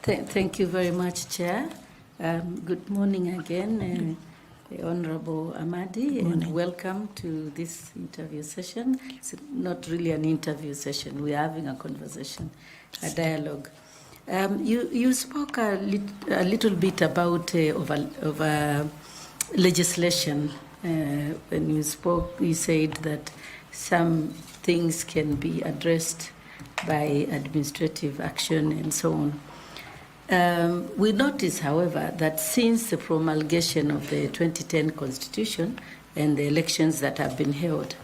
Thank you very much, Chair. Good morning again, Honorable Amadi, and welcome to this interview session. It's not really an interview session. We're having a conversation, a dialogue. You spoke a little bit about legislation. When you spoke, you said that some things can be addressed by administrative action and so on. We notice, however, that since the promulgation of the 2010 Constitution and the elections that have been held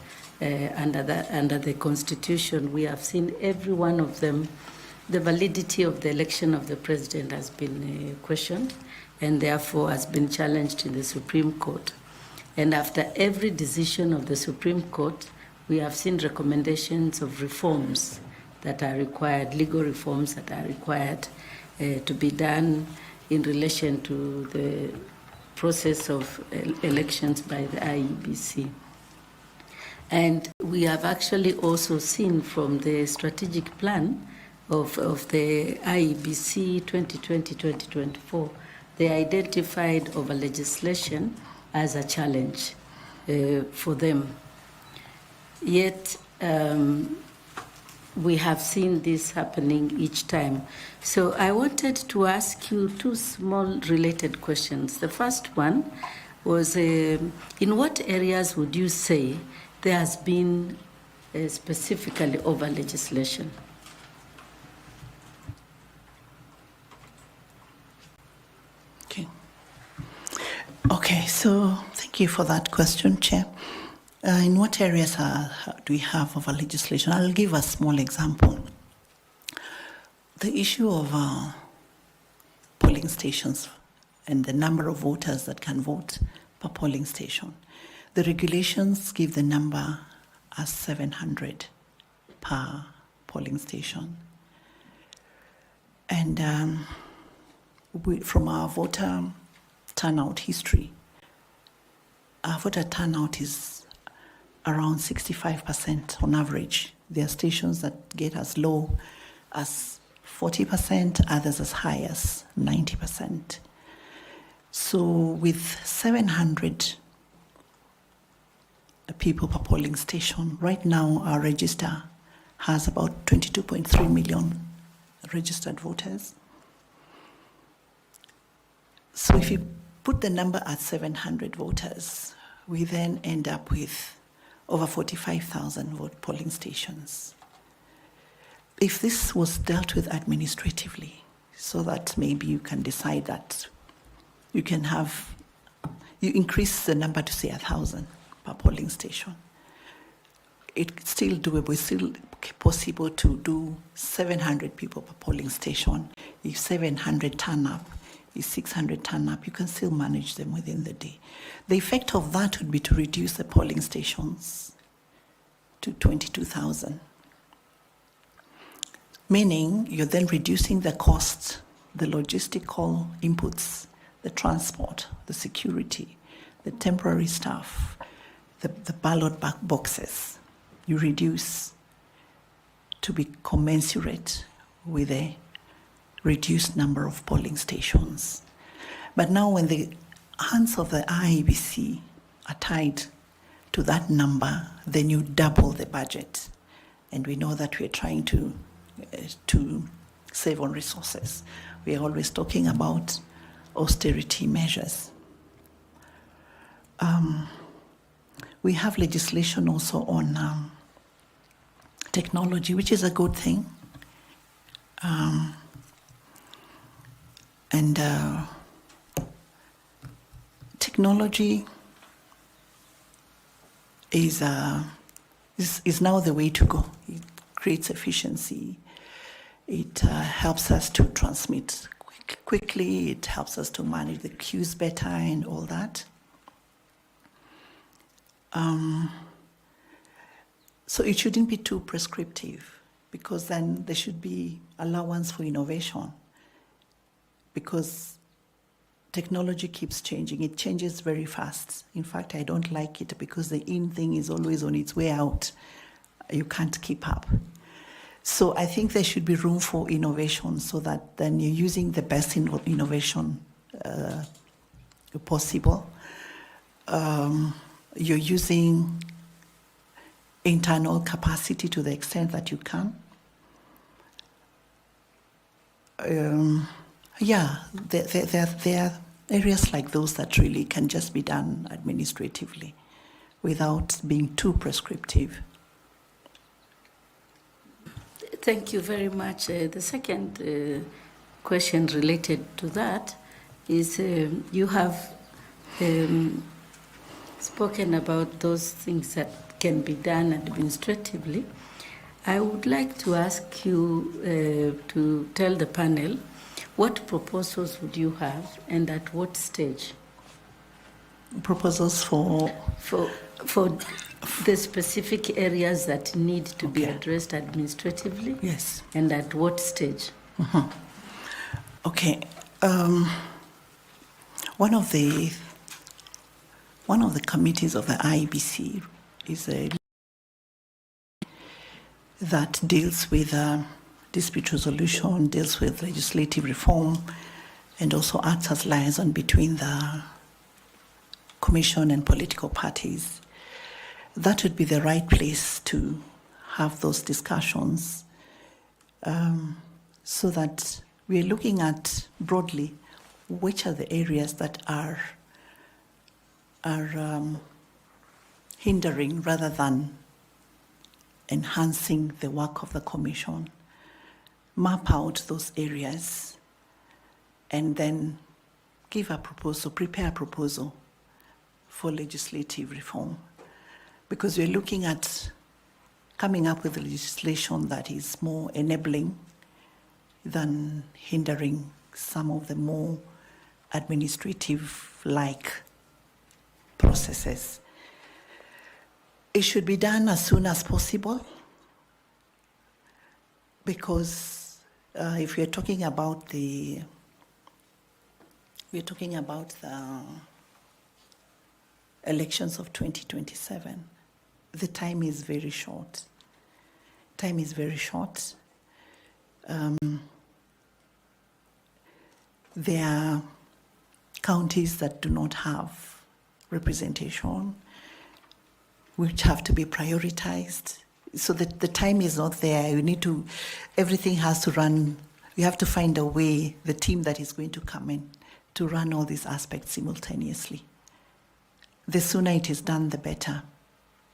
under the Constitution, we have seen every one of them, the validity of the election of the president has been questioned and therefore has been challenged in the Supreme Court. And after every decision of the Supreme Court, we have seen recommendations of reforms that are required, legal reforms that are required to be done in relation to the process of elections by the IEBC. And we have actually also seen from the strategic plan of the IEBC 2020-2024, they identified over legislation as a challenge for them. Yet, we have seen this happening each time. So I wanted to ask you two small related questions. The first one was, in what areas would you say there has been specifically over legislation? Okay, so thank you for that question, Chair. In what areas do we have over legislation? I'll give a small example. The issue of polling stations and the number of voters that can vote per polling station. The regulations give the number as 700 per polling station. And from our voter turnout history, our voter turnout is around 65% on average. There are stations that get as low as 40%, others as high as 90%. So with 700 people per polling station, right now our register has about 22.3 million registered voters. So if you put the number at 700 voters, we then end up with over 45,000 vote polling stations. If this was dealt with administratively, so that maybe you can decide that you increase the number to say 1,000 per polling station, it's still doable. It's still possible to do 700 people per polling station. If 700 turn up, if 600 turn up, you can still manage them within the day. The effect of that would be to reduce the polling stations to 22,000. Meaning you're then reducing the cost, the logistical inputs, the transport, the security, the temporary staff, the ballot boxes. You reduce to be commensurate with a reduced number of polling stations. But now when the hands of the IEBC are tied to that number, then you double the budget. And we know that we're trying to save on resources. We are always talking about austerity measures. We have legislation also on technology, which is a good thing. Technology is now the way to go. It creates efficiency. It helps us to transmit quickly. It helps us to manage the queues better and all that. So it shouldn't be too prescriptive, because then there should be allowance for innovation, because technology keeps changing. It changes very fast. In fact, I don't like it because the in thing is always on its way out. You can't keep up. So I think there should be room for innovation so that then you're using the best innovation possible. You're using internal capacity to the extent that you can. There are areas like those that really can just be done administratively without being too prescriptive. Thank you very much. The second question related to that is you have spoken about those things that can be done administratively. I would like to ask you to tell the panel what proposals would you have and at what stage? Proposals for the specific areas that need to be Okay. addressed administratively? Yes. And at what stage? Okay. One of the committees of the IEBC is that deals with dispute resolution, deals with legislative reform, and also acts as liaison between the Commission and political parties. That would be the right place to have those discussions, so that we're looking at broadly which are the areas that are hindering rather than enhancing the work of the Commission. Map out those areas and then give a proposal, prepare a proposal for legislative reform. Because we're looking at coming up with legislation that is more enabling than hindering some of the more administrative-like processes. It should be done as soon as possible, because if we're talking about the elections of 2027, the time is very short. Time is very short. There are counties that do not have representation, which have to be prioritized. So that the time is not there. You need to, everything has to run. You have to find a way, the team that is going to come in, to run all these aspects simultaneously. The sooner it is done, the better,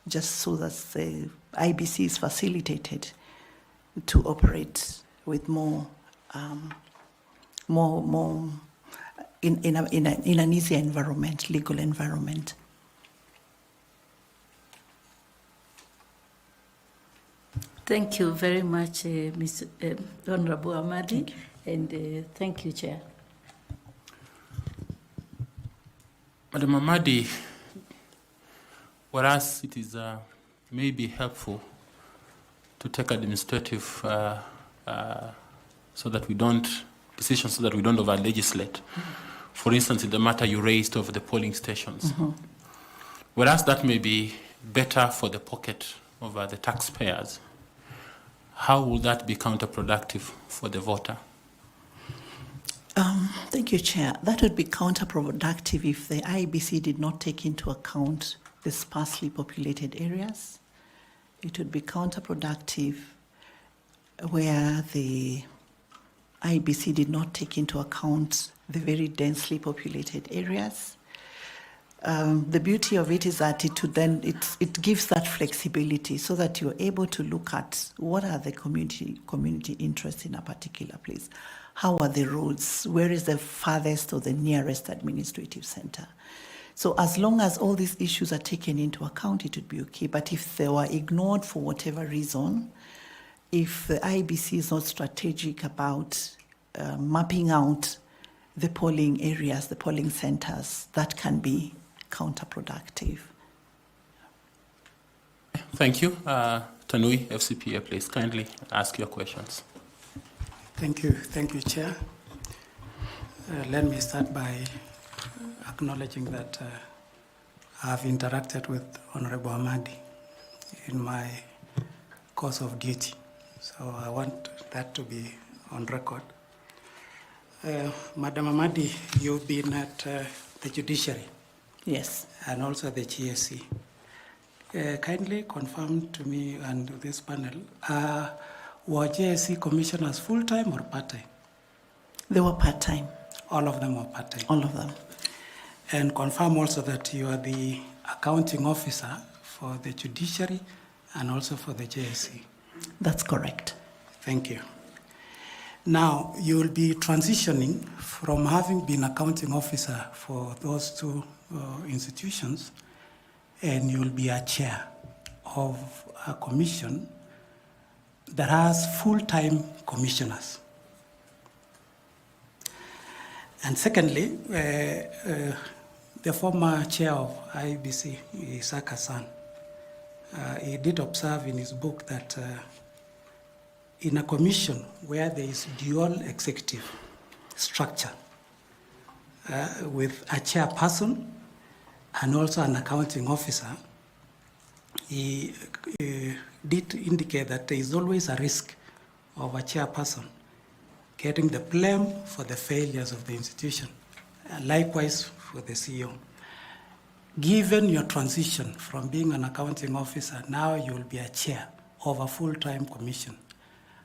just so that the IBC is facilitated to operate with more in an easier environment, legal environment. Thank you very much, Ms. Honorable Amadi, and thank you, Chair. Madam Amadi, whereas it is maybe helpful to take administrative so that we don't decisions so that we don't over-legislate. For instance, in the matter you raised of the polling stations. Whereas that may be better for the pocket of the taxpayers, how will that be counterproductive for the voter? Thank you, Chair. That would be counterproductive if the IEBC did not take into account the sparsely populated areas. It would be counterproductive where the IEBC did not take into account the very densely populated areas. The beauty of it is that it gives that flexibility so that you're able to look at what are the community interests in a particular place. How are the roads? Where is the farthest or the nearest administrative center? So as long as all these issues are taken into account, it would be okay. But if they were ignored for whatever reason, if the IEBC is not strategic about mapping out the polling areas, the polling centers, that can be counterproductive. Thank you. Tanui, FCPA, please kindly ask your questions. Thank you, Chair. Let me start by acknowledging that I've interacted with Honorable Amadi in my course of duty. So I want that to be on record. Madam Amadi, you've been at the judiciary. Yes. And also the GSC. Kindly confirm to me and this panel, were GSC commissioners full-time or part-time? They were part-time. All of them were part-time? All of them. And confirm also that you are the accounting officer for the judiciary and also for the JSC. That's correct. Thank you. Now, you will be transitioning from having been accounting officer for those two institutions, and you will be a chair of a commission that has full-time commissioners. And secondly, the former chair of IEBC, Isaac Hassan, he did observe in his book that in a commission where there is dual executive structure with a chairperson and also an accounting officer, he did indicate that there is always a risk of a chairperson getting the blame for the failures of the institution, and likewise for the CEO. Given your transition from being an accounting officer, now you will be a chair of a full-time commission.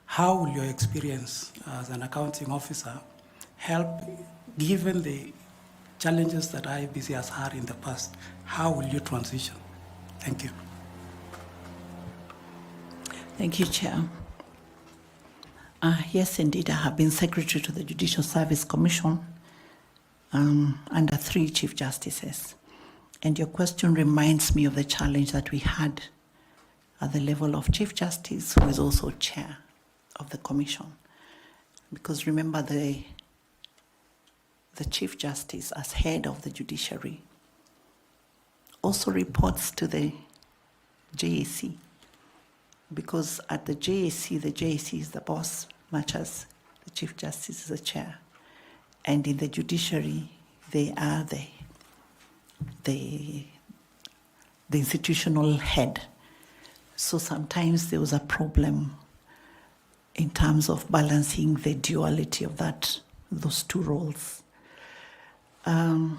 How will your experience as an accounting officer help, given the challenges that IEBC has had in the past? How will you transition? Thank you. Thank you, Chair. Yes, indeed, I have been Secretary to the Judicial Service Commission under 3 Chief Justices. And your question reminds me of the challenge that we had at the level of Chief Justice, who is also Chair of the Commission. Because remember, the Chief Justice, as head of the judiciary, also reports to the JAC. Because at the JAC is the boss, much as the Chief Justice is the chair. And in the judiciary, they are the institutional head. So sometimes there was a problem in terms of balancing the duality of those two roles. As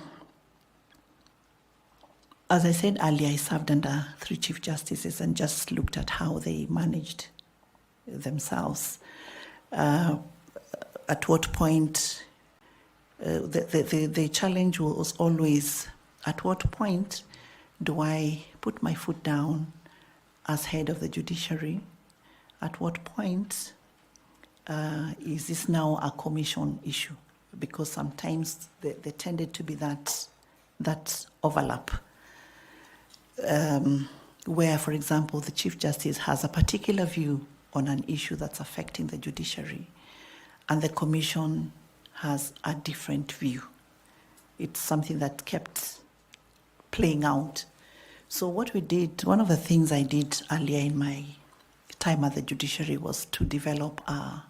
I said earlier, I served under 3 Chief Justices and just looked at how they managed themselves. At what point, the challenge was always, at what point do I put my foot down as head of the judiciary? At what point is this now a commission issue? Because sometimes there tended to be that overlap. Where, for example, the Chief Justice has a particular view on an issue that's affecting the judiciary, and the Commission has a different view. It's something that kept playing out. So what we did, one of the things I did earlier in my time at the judiciary was to develop a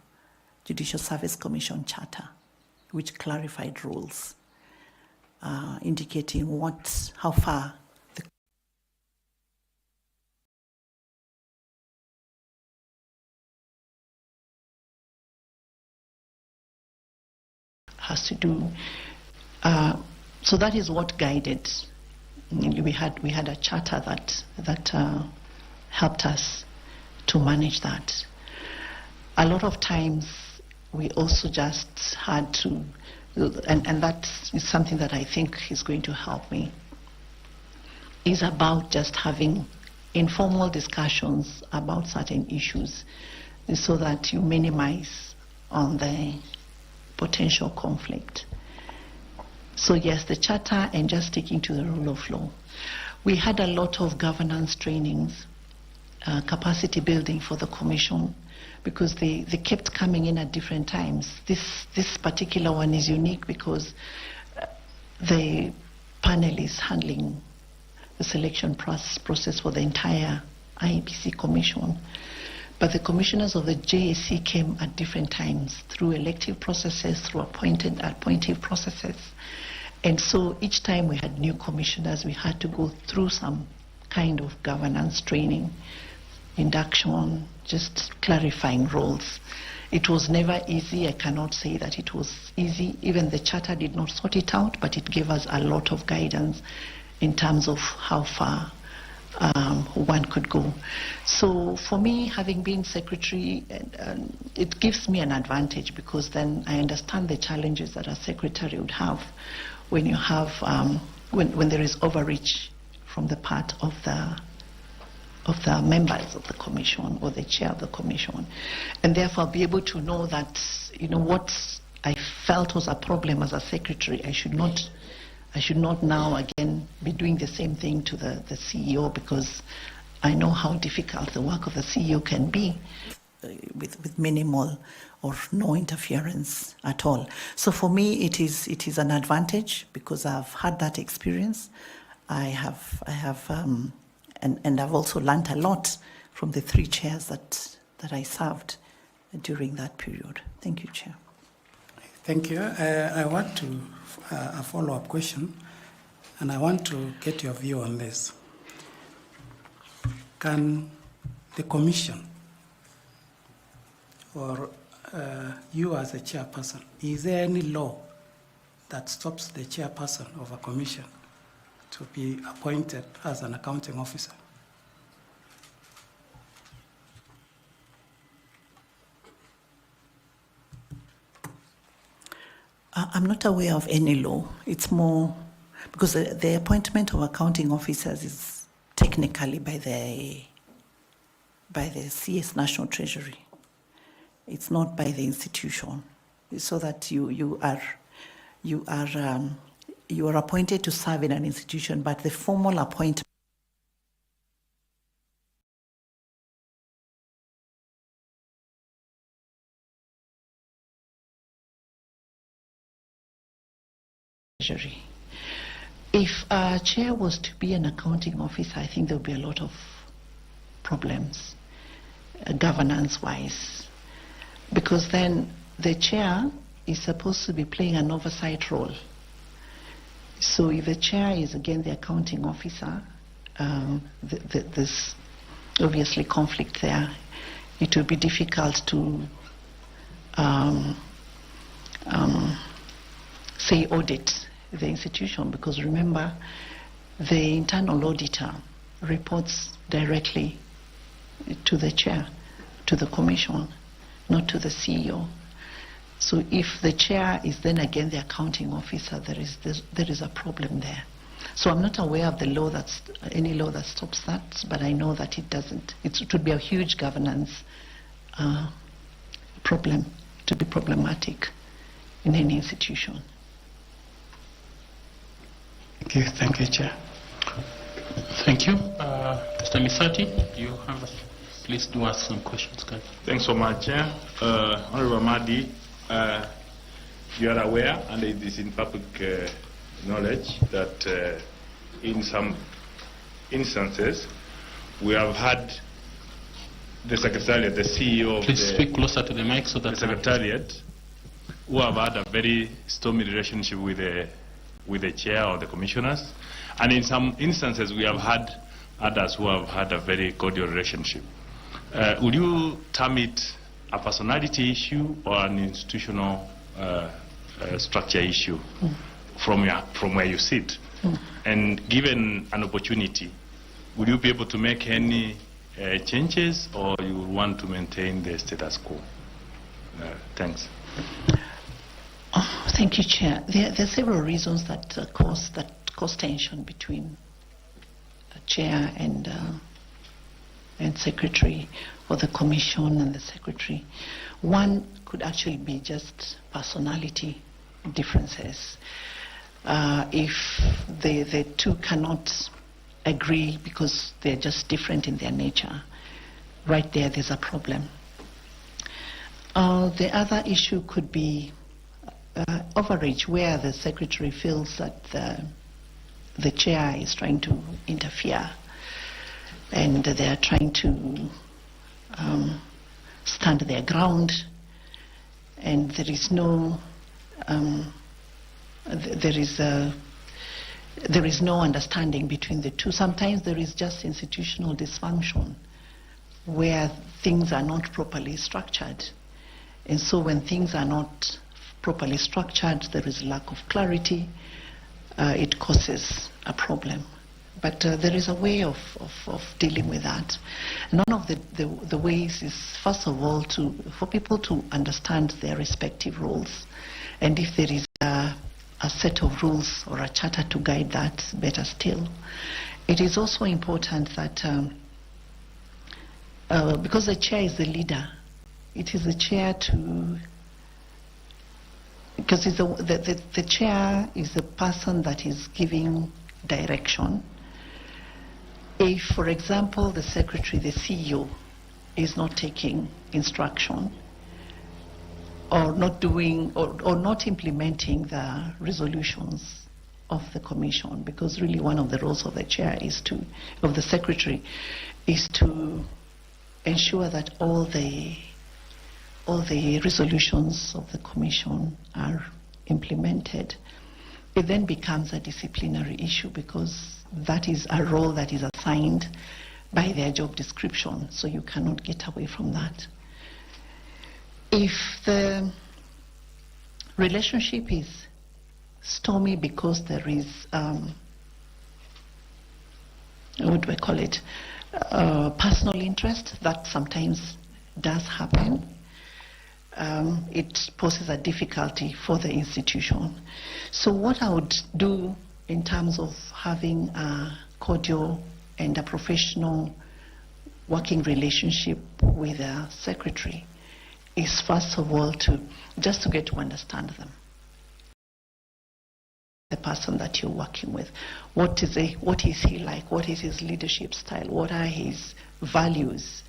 Judicial Service Commission charter, which clarified rules, indicating how far has to do. So that is what guided. We had a charter that helped us to manage that. A lot of times we also just had to, and that is something that I think is going to help me, is about just having informal discussions about certain issues so that you minimize on the potential conflict. So yes, the charter, and just sticking to the rule of law. We had a lot of governance trainings, capacity building for the Commission, because they kept coming in at different times. This particular one is unique because the panel is handling the selection process for the entire IEBC Commission. But the commissioners of the JAC came at different times through elective processes, through appointive processes. And so each time we had new commissioners, we had to go through some kind of governance training, induction, just clarifying roles. It was never easy. I cannot say that it was easy. Even the charter did not sort it out, but it gave us a lot of guidance in terms of how far one could go. So for me, having been secretary, it gives me an advantage, because then I understand the challenges that a secretary would have when you have when there is overreach from the part of the members of the commission or the chair of the commission, and therefore be able to know that, you know, what I felt was a problem as a secretary, I should not now again be doing the same thing to the CEO, because I know how difficult the work of the CEO can be. With minimal or no interference at all. So for me, it is an advantage, because I've had that experience. I have and I've also learned a lot from the 3 chairs that I served during that period. Thank you, Chair. Thank you. I want to a follow-up question, and I want to get your view on this. Can the Commission or you as a chairperson, is there any law that stops the chairperson of a commission to be appointed as an accounting officer? I'm not aware of any law. It's more because the appointment of accounting officers is technically by the CS National Treasury. It's not by the institution. So that you are appointed to serve in an institution, but the formal appointment Treasury. If a chair was to be an accounting officer, I think there would be a lot of problems, governance-wise, because then the chair is supposed to be playing an oversight role. So if the chair is again the accounting officer, there's obviously conflict there. It will be difficult to say audit the institution, because remember, the internal auditor reports directly to the chair, to the commission, not to the CEO. So if the chair is then again the accounting officer, there is a problem there. So I'm not aware of any law that stops that, but I know that it doesn't. It would be a huge governance problem, to be problematic in any institution. Okay, thank you, Chair. Thank you. Mr. Misati, you have, please do ask some questions. Thanks so much, Chair. Honorable Amadi, you are aware, and it is in public knowledge, that in some instances, we have had the Secretariat, the CEO of please speak closer to the mic so that the Secretariat, who have had a very stormy relationship with the chair or the commissioners, and in some instances we have had others who have had a very cordial relationship. Would you term it a personality issue or an institutional structure issue from where you sit? And given an opportunity, would you be able to make any changes, or you want to maintain the status quo? Thanks. Thank you, Chair. There are several reasons that cause tension between the chair and secretary, or the commission and the secretary. One could actually be just personality differences. If the two cannot agree because they're just different in their nature, right there's a problem. The other issue could be overreach, where the secretary feels that the chair is trying to interfere, and they are trying to stand their ground, and there is no understanding between the two. Sometimes there is just institutional dysfunction, where things are not properly structured. And so when things are not properly structured, there is lack of clarity, it causes a problem. But there is a way of dealing with that. One of the ways is, first of all, for people to understand their respective roles. And if there is a set of rules or a charter to guide that, better still. It is also important that, because the chair is the leader, it is the chair because the chair is the person that is giving direction. If, for example, the secretary, the CEO, is not taking instruction or not doing or not implementing the resolutions of the commission, because really one of the roles of the chair of the secretary is to ensure that all the resolutions of the commission are implemented. It then becomes a disciplinary issue, because that is a role that is assigned by their job description, so you cannot get away from that. If the relationship is stormy because there is, what do I call it, personal interest, that sometimes does happen. It poses a difficulty for the institution. So what I would do in terms of having a cordial and a professional working relationship with a secretary is, first of all, just to get to understand them. The person that you're working with. What is he like? What is his leadership style? What are his values?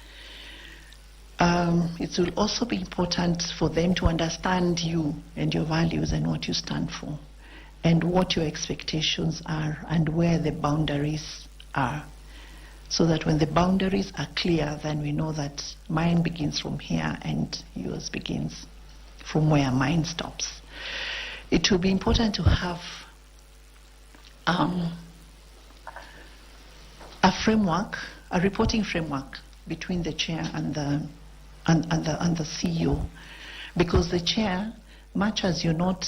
It will also be important for them to understand you and your values and what you stand for, and what your expectations are and where the boundaries are. So that when the boundaries are clear, then we know that mine begins from here and yours begins from where mine stops. It will be important to have a framework, a reporting framework between the chair and the CEO, because the chair, much as you're not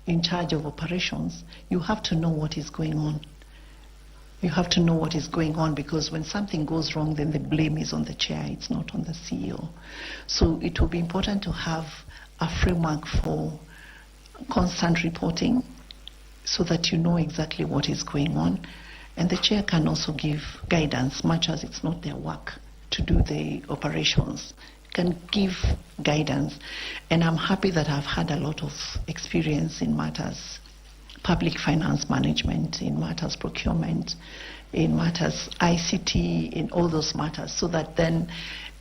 in charge of operations, you have to know what is going on. You have to know what is going on, because when something goes wrong, then the blame is on the chair, it's not on the CEO. So it will be important to have a framework for constant reporting, so that you know exactly what is going on. And the chair can also give guidance, much as it's not their work to do the operations, can give guidance. And I'm happy that I've had a lot of experience in matters public finance management, in matters procurement, in matters ICT, in all those matters, so that then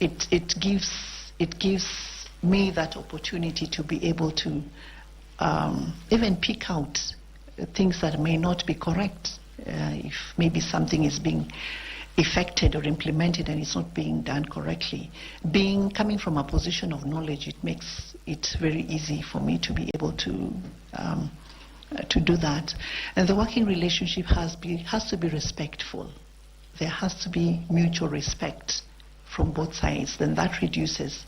it gives me that opportunity to be able to even pick out things that may not be correct. If maybe something is being effected or implemented and it's not being done correctly. Coming from a position of knowledge, it makes it very easy for me to be able to do that. And the working relationship has to be respectful. There has to be mutual respect from both sides. Then that reduces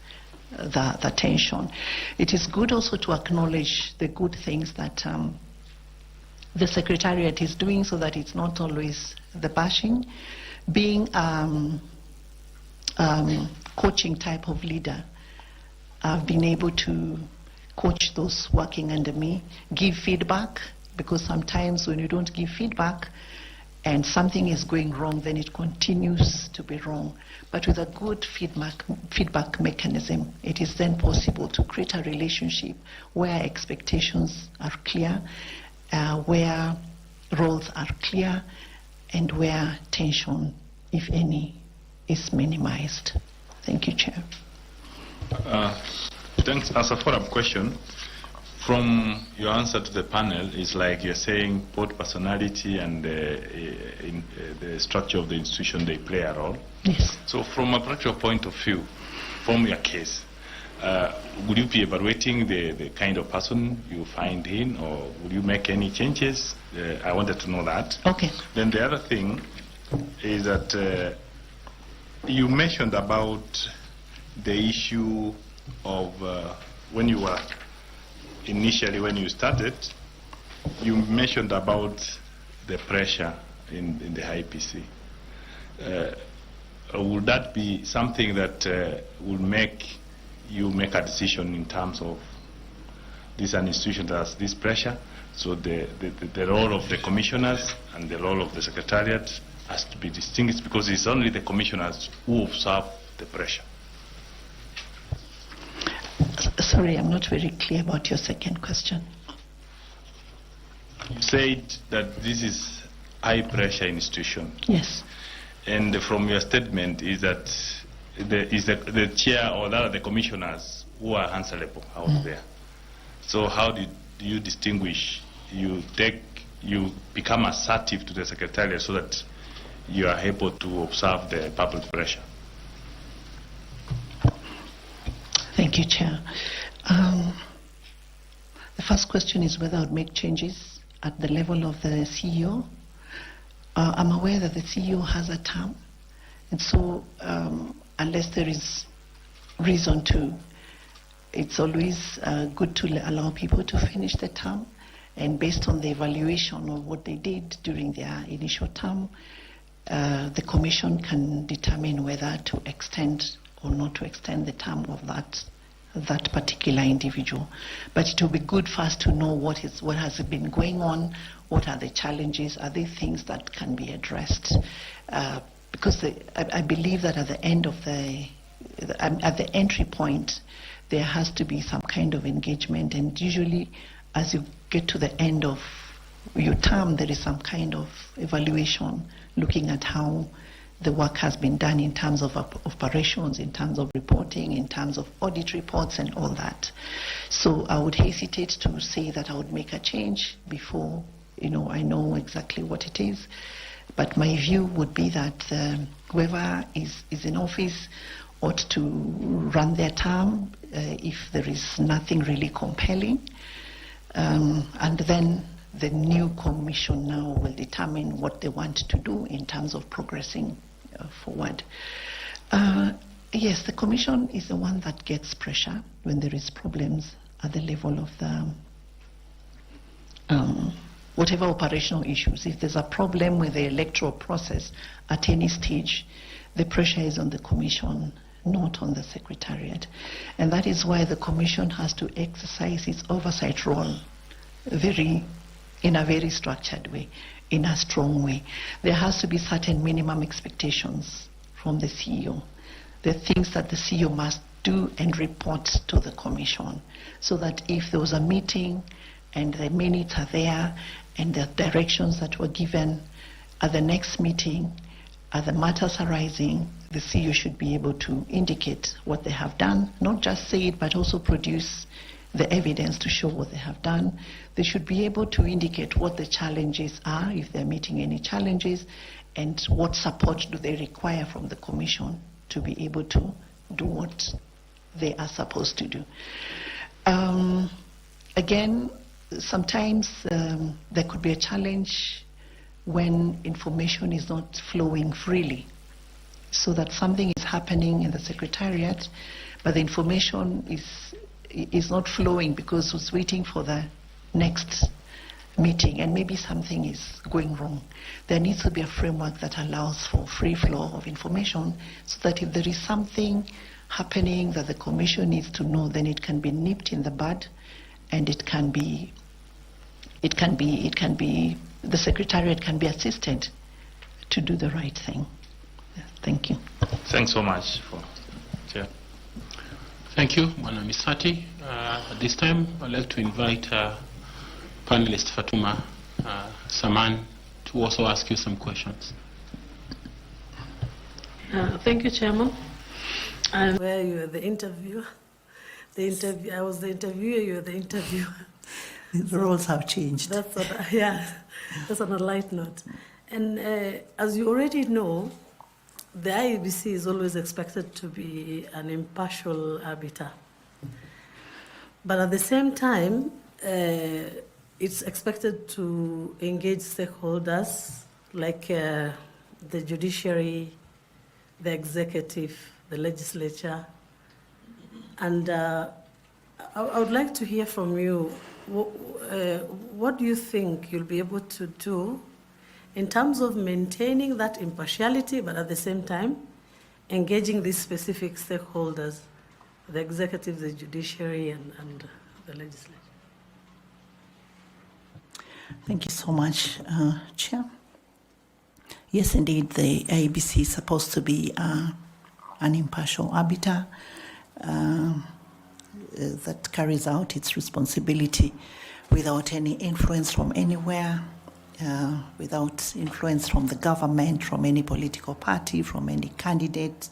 the tension. It is good also to acknowledge the good things that the Secretariat is doing, so that it's not always the bashing. Being coaching type of leader, I've been able to coach those working under me, give feedback, because sometimes when you don't give feedback and something is going wrong, then it continues to be wrong. But with a good feedback mechanism, it is then possible to create a relationship where expectations are clear, where roles are clear, and where tension, if any, is minimized. Thank you, Chair. Thanks. As a follow-up question, from your answer to the panel, it's like you're saying both personality and the structure of the institution, they play a role. Yes. So from a practical point of view, from your case, would you be evaluating the kind of person you find in, or would you make any changes? I wanted to know that. Okay. Then the other thing is that You mentioned about the issue of when you started, you mentioned about the pressure in the IEBC. Would that be something that will make you make a decision in terms of this an institution that has this pressure? So the role of the commissioners and the role of the Secretariat has to be distinguished, because it's only the commissioners who observe the pressure. Sorry, I'm not very clear about your second question. You said that this is high pressure institution. Yes. And from your statement is that the chair or the commissioners who are answerable out there. So how do you distinguish? You become assertive to the Secretariat so that you are able to observe the public pressure. Thank you, Chair. The first question is whether I would make changes at the level of the CEO. I'm aware that the CEO has a term, and so unless there is reason to, it's always good to allow people to finish the term, and based on the evaluation of what they did during their initial term, the Commission can determine whether to extend or not to extend the term of that particular individual. But it will be good for us to know what has been going on, what are the challenges, are there things that can be addressed? Because I believe that at the end of at the entry point, there has to be some kind of engagement, and usually as you get to the end of your term, there is some kind of evaluation looking at how the work has been done in terms of operations, in terms of reporting, in terms of audit reports and all that. So I would hesitate to say that I would make a change before I know exactly what it is. But my view would be that whoever is in office ought to run their term if there is nothing really compelling. And then the new commission now will determine what they want to do in terms of progressing forward. Yes, the commission is the one that gets pressure when there is problems at the level of the whatever operational issues. If there's a problem with the electoral process at any stage, the pressure is on the commission, not on the Secretariat. And that is why the commission has to exercise its oversight role in a very structured way, in a strong way. There has to be certain minimum expectations from the CEO. The things that the CEO must do and report to the commission, so that if there was a meeting and the minutes are there and the directions that were given at the next meeting, at the matters arising, the CEO should be able to indicate what they have done, not just say it, but also produce the evidence to show what they have done. They should be able to indicate what the challenges are, if they're meeting any challenges, and what support do they require from the commission to be able to do what they are supposed to do. Again, sometimes there could be a challenge when information is not flowing freely, so that something is happening in the Secretariat, but the information is not flowing because it's waiting for the next meeting, and maybe something is going wrong. There needs to be a framework that allows for free flow of information, so that if there is something happening that the commission needs to know, then it can be nipped in the bud, and the Secretariat can be assisted to do the right thing. Thank you. Thanks so much, Chair. Thank you, Madam Misati. At this time, I'd like to invite panelist Fatuma Saman to also ask you some questions. Thank you, Chairman. Where you are the interviewer. I was the interviewer, you are the interviewer. The roles have changed. That's on a light note. And as you already know, the IEBC is always expected to be an impartial arbiter. But at the same time, it's expected to engage stakeholders like the judiciary, the executive, the legislature. And I would like to hear from you, what do you think you'll be able to do in terms of maintaining that impartiality, but at the same time, engaging these specific stakeholders, the executive, the judiciary, and the legislature? Thank you so much, Chair. Yes, indeed, the IEBC is supposed to be an impartial arbiter that carries out its responsibility without any influence from anywhere, without influence from the government, from any political party, from any candidate,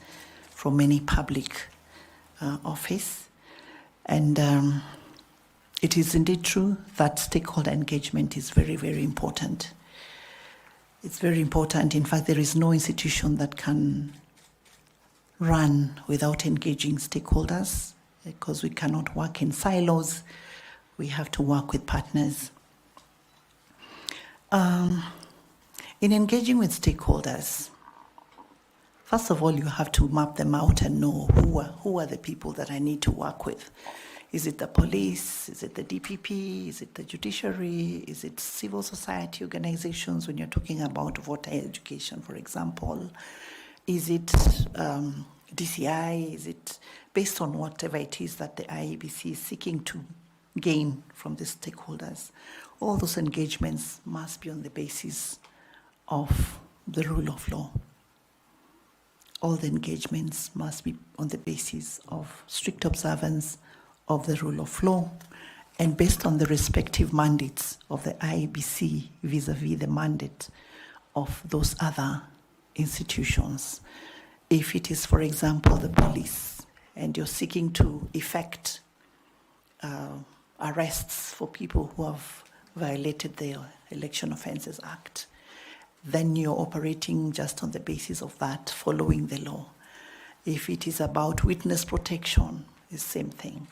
from any public office. And it is indeed true that stakeholder engagement is very, very important. It's very important. In fact, there is no institution that can run without engaging stakeholders, because we cannot work in silos. We have to work with partners. In engaging with stakeholders, first of all, you have to map them out and know who are the people that I need to work with. Is it the police? Is it the DPP? Is it the judiciary? Is it civil society organizations when you're talking about voter education, for example? Is it DCI? Is it based on whatever it is that the IEBC is seeking to gain from the stakeholders? All those engagements must be on the basis of the rule of law. All the engagements must be on the basis of strict observance of the rule of law and based on the respective mandates of the IEBC vis-a-vis the mandate of those other institutions. If it is, for example, the police, and you're seeking to effect arrests for people who have violated the Election Offences Act, then you're operating just on the basis of that, following the law. If it is about witness protection, it's the same thing.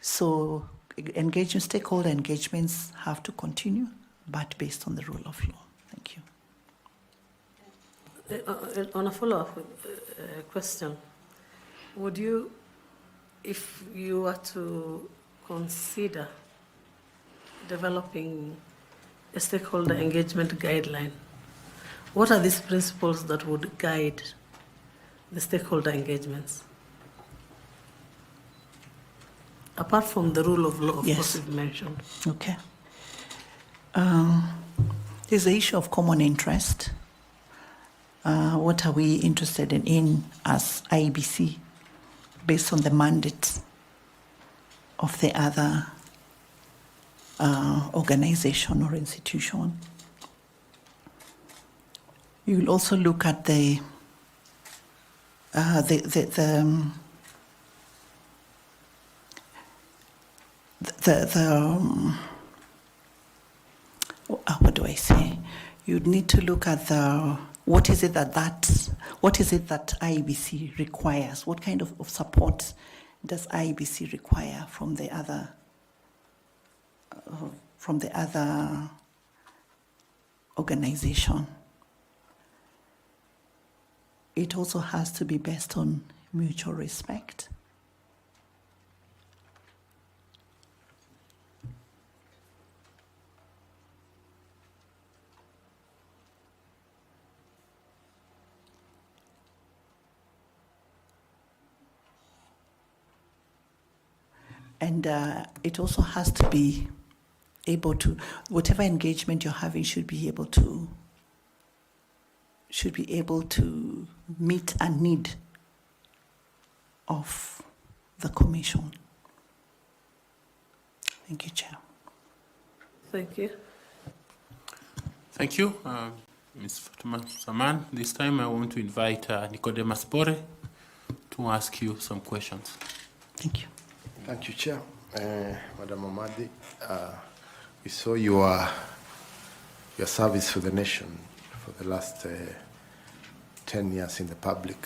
So engaging stakeholder engagements have to continue, but based on the rule of law. Thank you. On a follow-up question, would you, if you were to consider developing a stakeholder engagement guideline, what are these principles that would guide the stakeholder engagements? Apart from the rule of law, of course, you've mentioned. Okay. There's the issue of common interest. What are we interested in as IEBC based on the mandate of the other organization or institution? You will also look at what do I say? You'd need to look at what is it that IEBC requires? What kind of support does IEBC require from the other organization? It also has to be based on mutual respect. And it also has to be able to, whatever engagement you're having should be able to meet a need of the Commission. Thank you, Chair. Thank you. Thank you, Ms. Fatuma Saman. This time I want to invite Nicodemus Bore to ask you some questions. Thank you. Thank you, Chair. Madam Amadi, we saw your service for the nation for the last 10 years in the public.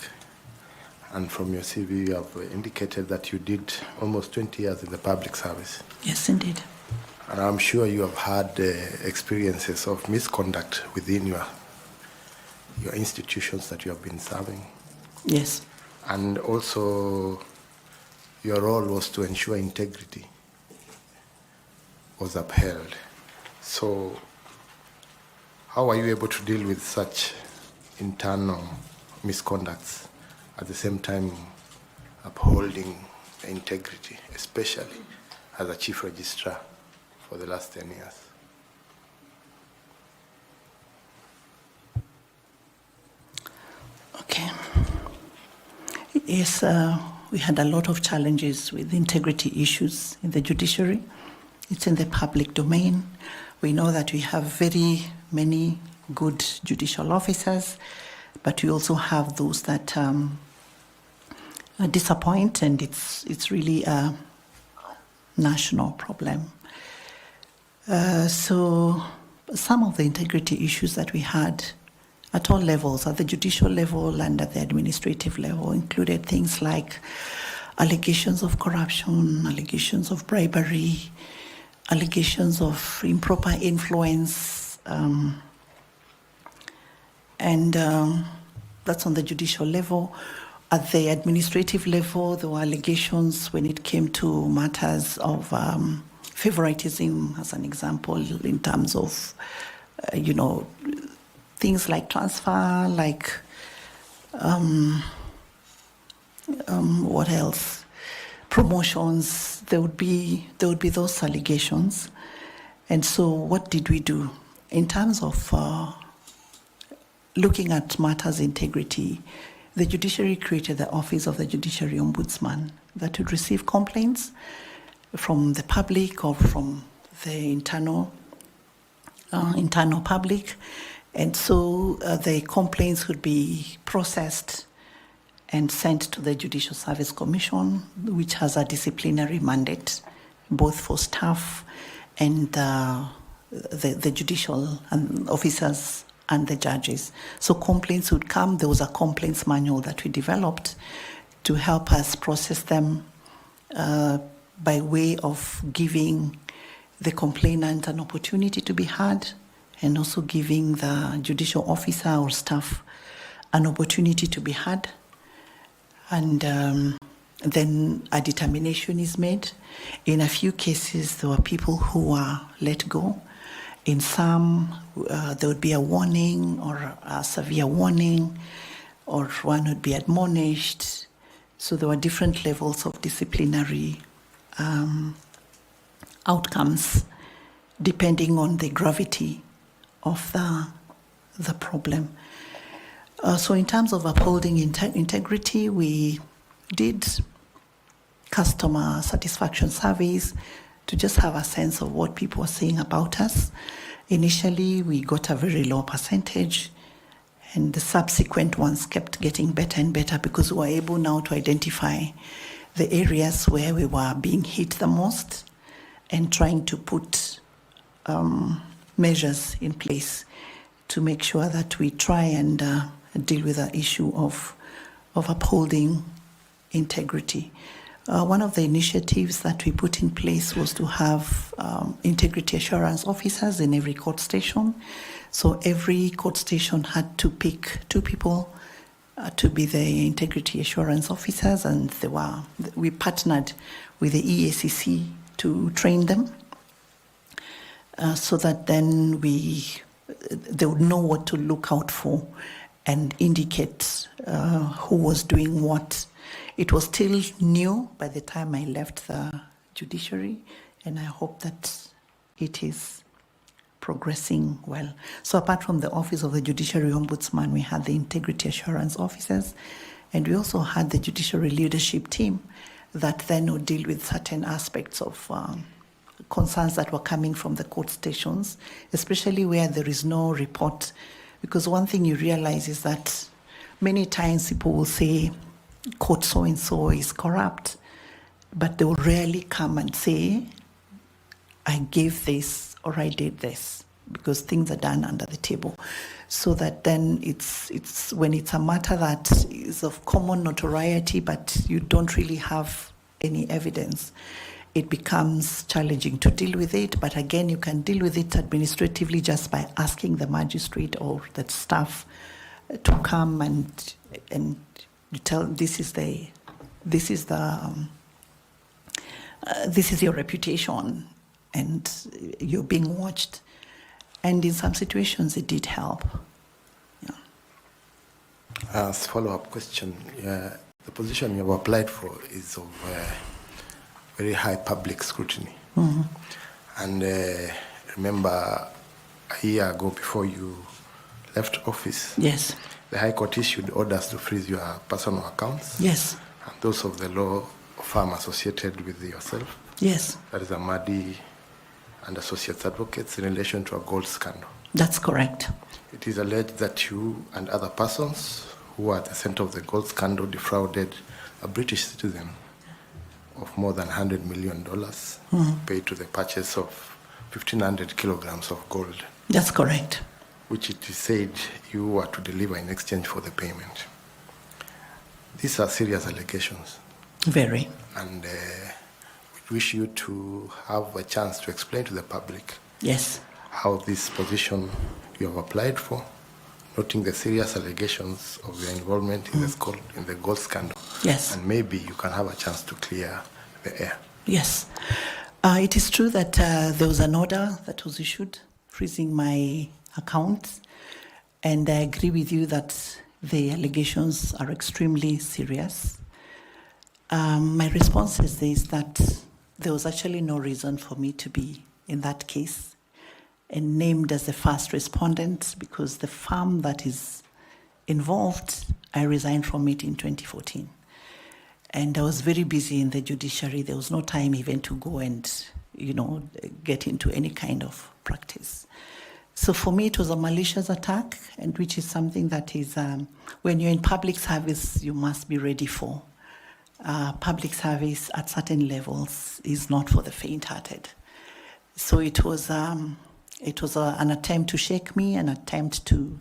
And from your CV, you have indicated that you did almost 20 years in the public service. Yes, indeed. And I'm sure you have had experiences of misconduct within your institutions that you have been serving. Yes. And also, your role was to ensure integrity was upheld. So, how are you able to deal with such internal misconducts at the same time upholding integrity, especially as a chief registrar for the last 10 years? Okay. Yes, we had a lot of challenges with integrity issues in the judiciary. It's in the public domain. We know that we have very many good judicial officers, but we also have those that disappoint, and it's really a national problem. So some of the integrity issues that we had at all levels, at the judicial level and at the administrative level, included things like allegations of corruption, allegations of bribery, allegations of improper influence, and that's on the judicial level. At the administrative level, there were allegations when it came to matters of favoritism, as an example, in terms of, things like transfer, like what else? Promotions. There would be those allegations. And so, what did we do in terms of looking at matters integrity? The judiciary created the Office of the Judiciary Ombudsman that would receive complaints from the public or from the internal public. And so the complaints would be processed and sent to the Judicial Service Commission, which has a disciplinary mandate, both for staff and the judicial officers and the judges. So complaints would come. There was a complaints manual that we developed to help us process them by way of giving the complainant an opportunity to be heard, and also giving the judicial officer or staff an opportunity to be heard. And then a determination is made. In a few cases, there were people who were let go. In some, there would be a warning or a severe warning, or one would be admonished. So there were different levels of disciplinary outcomes depending on the gravity of the problem. So in terms of upholding integrity, we did customer satisfaction surveys to just have a sense of what people were saying about us. Initially, we got a very low percentage, and the subsequent ones kept getting better and better because we were able now to identify the areas where we were being hit the most and trying to put measures in place to make sure that we try and deal with the issue of upholding integrity. One of the initiatives that we put in place was to have integrity assurance officers in every court station. So every court station had to pick 2 people to be the integrity assurance officers, and we partnered with the EACC to train them so that then they would know what to look out for and indicate who was doing what. It was still new by the time I left the judiciary, and I hope that it is progressing well. So apart from the Office of the Judiciary Ombudsman, we had the Integrity Assurance Officers, and we also had the Judiciary Leadership Team that then would deal with certain aspects of concerns that were coming from the court stations, especially where there is no report. Because one thing you realize is that many times people will say, court so-and-so is corrupt, but they will rarely come and say, I gave this or I did this, because things are done under the table. So that then it's when it's a matter that is of common notoriety, but you don't really have any evidence, it becomes challenging to deal with it. But again, you can deal with it administratively just by asking the magistrate or the staff to come and You tell this is your reputation, and you're being watched. And in some situations, it did help. Yeah. As follow-up question, the position you have applied for is of very high public scrutiny. Mm-hmm. And remember, a year ago, before you left office, Yes. the High Court issued orders to freeze your personal accounts. Yes. And those of the law firm associated with yourself. Yes. That is Amadi and Associates Advocates in relation to a gold scandal. That's correct. It is alleged that you and other persons who are at the center of the gold scandal defrauded a British citizen of more than $100 million paid to the purchase of 1,500 kilograms of gold. That's correct. Which it is said you were to deliver in exchange for the payment. These are serious allegations. Very. And we wish you to have a chance to explain to the public Yes. how this position you have applied for, noting the serious allegations of your involvement in the gold scandal. Yes. And maybe you can have a chance to clear the air. Yes. It is true that there was an order that was issued freezing my account, and I agree with you that the allegations are extremely serious. My response is this, that there was actually no reason for me to be in that case and named as the first respondent, because the firm that is involved, I resigned from it in 2014. And I was very busy in the judiciary. There was no time even to go and, get into any kind of practice. So for me, it was a malicious attack, and which is something that is, when you're in public service, you must be ready for. Public service at certain levels is not for the faint-hearted. So it was an attempt to shake me, an attempt to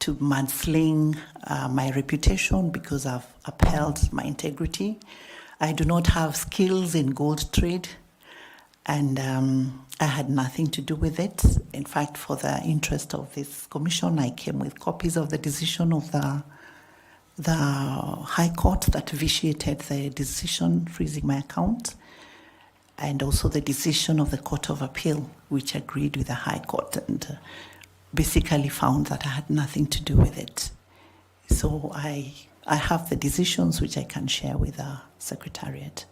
mudsling my reputation, because I've upheld my integrity. I do not have skills in gold trade, and I had nothing to do with it. In fact, for the interest of this commission, I came with copies of the decision of the High Court that vitiated the decision freezing my account, and also the decision of the Court of Appeal, which agreed with the High Court and basically found that I had nothing to do with it. So I have the decisions which I can share with the Secretariat